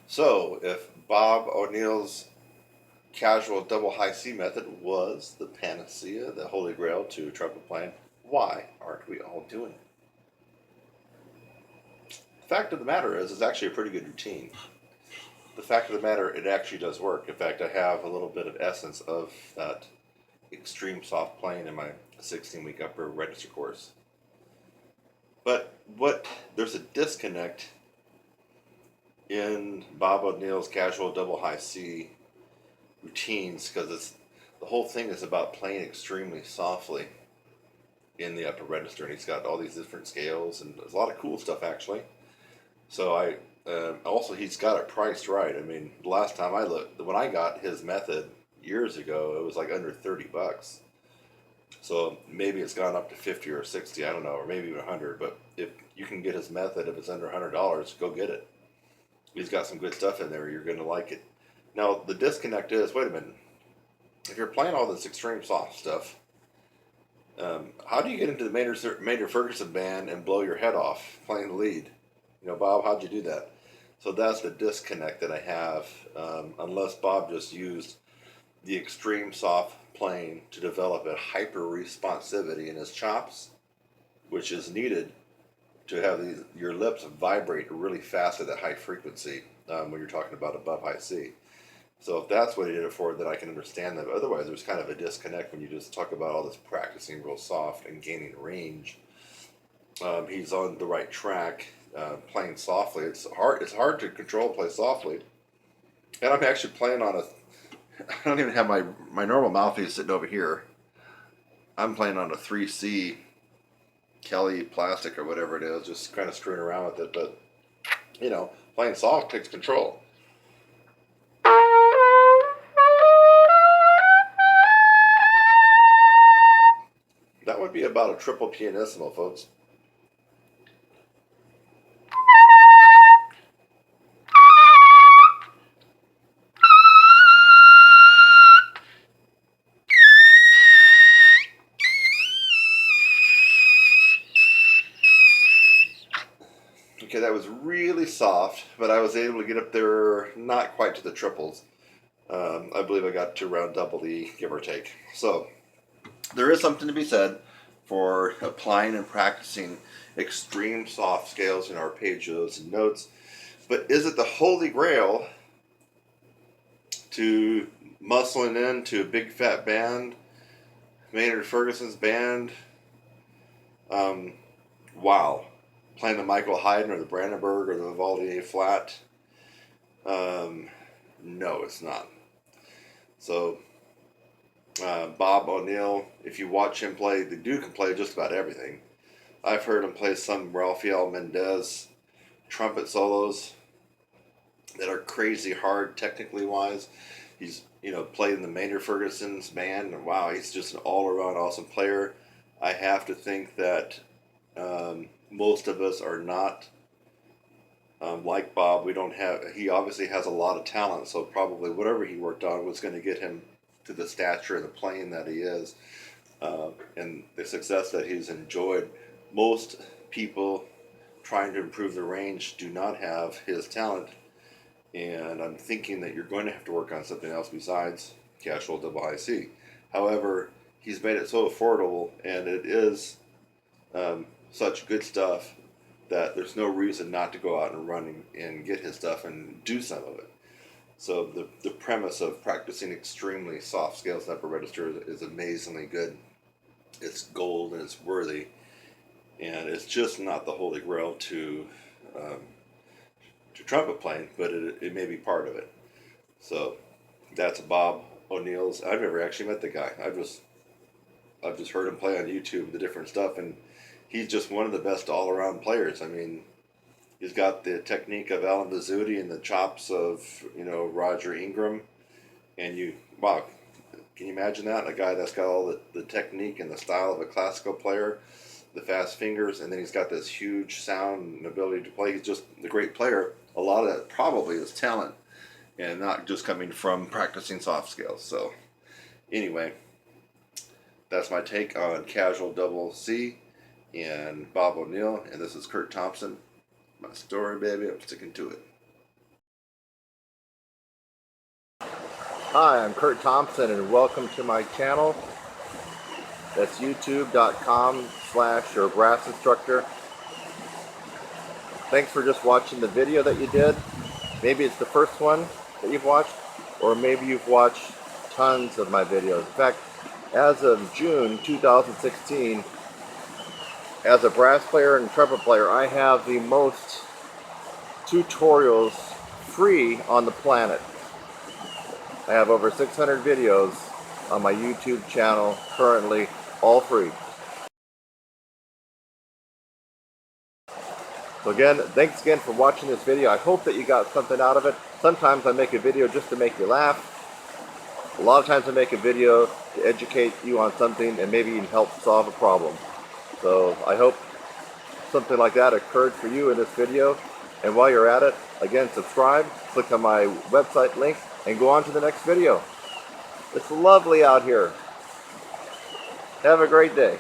So, if Bob Odneal's casual double high C method was the panacea, the holy grail to trumpet playing, why aren't we all doing it? The fact of the matter is, it's actually a pretty good routine. The fact of the matter, it actually does work. In fact, I have a little bit of essence of that extreme soft playing in my 16-week upper register course. But there's a disconnect in Bob Odneal's casual double high C routines because the whole thing is about playing extremely softly in the upper register, and he's got all these different scales and there's a lot of cool stuff actually. So also he's got it priced right. I mean, the last time I looked, when I got his method years ago, it was like under $30. So maybe it's gone up to 50 or 60, I don't know, or maybe even 100. But if you can get his method, if it's under $100, go get it. He's got some good stuff in there. You're going to like it. Now, the disconnect is, wait a minute. If you're playing all this extreme soft stuff, how do you get into the Maynard Ferguson band and blow your head off playing the lead? You know, Bob, how'd you do that? So that's the disconnect that I have, unless Bob just used the extreme soft playing to develop a hyper responsivity in his chops, which is needed to have your lips vibrate really fast at that high frequency when you're talking about above high C. So if that's what he did it for, then I can understand that. But otherwise, there's kind of a disconnect when you just talk about all this practicing real soft and gaining range. He's on the right track, playing softly. It's hard to control, play softly. And I'm actually playing on I don't even have my normal mouthpiece sitting over here. I'm playing on a 3C Kelly plastic or whatever it is, just kind of screwing around with it. But, you know, playing soft takes control. That would be about a triple pianissimo, folks. Okay, that was really soft, but I was able to get up there, not quite to the triples. I believe I got to around double E, give or take. So there is something to be said for applying and practicing extreme soft scales and arpeggios and notes. But is it the holy grail to muscling into a big fat band, Maynard Ferguson's band? Wow. Playing the Michael Haydn or the Brandenburg or the Vivaldi A flat? No, it's not. So Bob Odneal, if you watch him play, the dude can play just about everything. I've heard him play some Rafael Mendez trumpet solos that are crazy hard technically wise. He's played in the Maynard Ferguson's band, and wow, he's just an all-around awesome player. I have to think that most of us are not like Bob. He obviously has a lot of talent, so probably whatever he worked on was going to get him to the stature and the playing that he is, and the success that he's enjoyed. Most people trying to improve their range do not have his talent, and I'm thinking that you're going to have to work on something else besides casual double high C. However, he's made it so affordable, and it is such good stuff that there's no reason not to go out and run and get his stuff and do some of it. So the premise of practicing extremely soft scales in upper register is amazingly good. It's gold and it's worthy, and it's just not the holy grail to trumpet playing, but it may be part of it. So that's Bob Odneal's. I've never actually met the guy. I've just heard him play on YouTube, the different stuff, and he's just one of the best all-around players. I mean, he's got the technique of Alan Vizzuti and the chops of Roger Ingram, and wow, can you imagine that? A guy that's got all the technique and the style of a classical player, the fast fingers, and then he's got this huge sound and ability to play. He's just a great player. A lot of that probably is talent, and not just coming from practicing soft scales. So anyway, that's my take on casual double C and Bob Odneal, and this is Kurt Thompson. My story, baby, I'm sticking to it. Hi, I'm Kurt Thompson and welcome to my channel. That's youtube.com/your brass instructor. Thanks for just watching the video that you did. Maybe it's the first one that you've watched, or maybe you've watched tons of my videos. In fact, as of June 2016, as a brass player and trumpet player, I have the most tutorials free on the planet. I have over 600 videos on my YouTube channel currently, all free. So again, thanks again for watching this video. I hope that you got something out of it. Sometimes I make a video just to make you laugh. A lot of times I make a video to educate you on something and maybe even help solve a problem. So I hope something like that occurred for you in this video. And while you're at it, again, subscribe, click on my website link, and go on to the next video. It's lovely out here. Have a great day.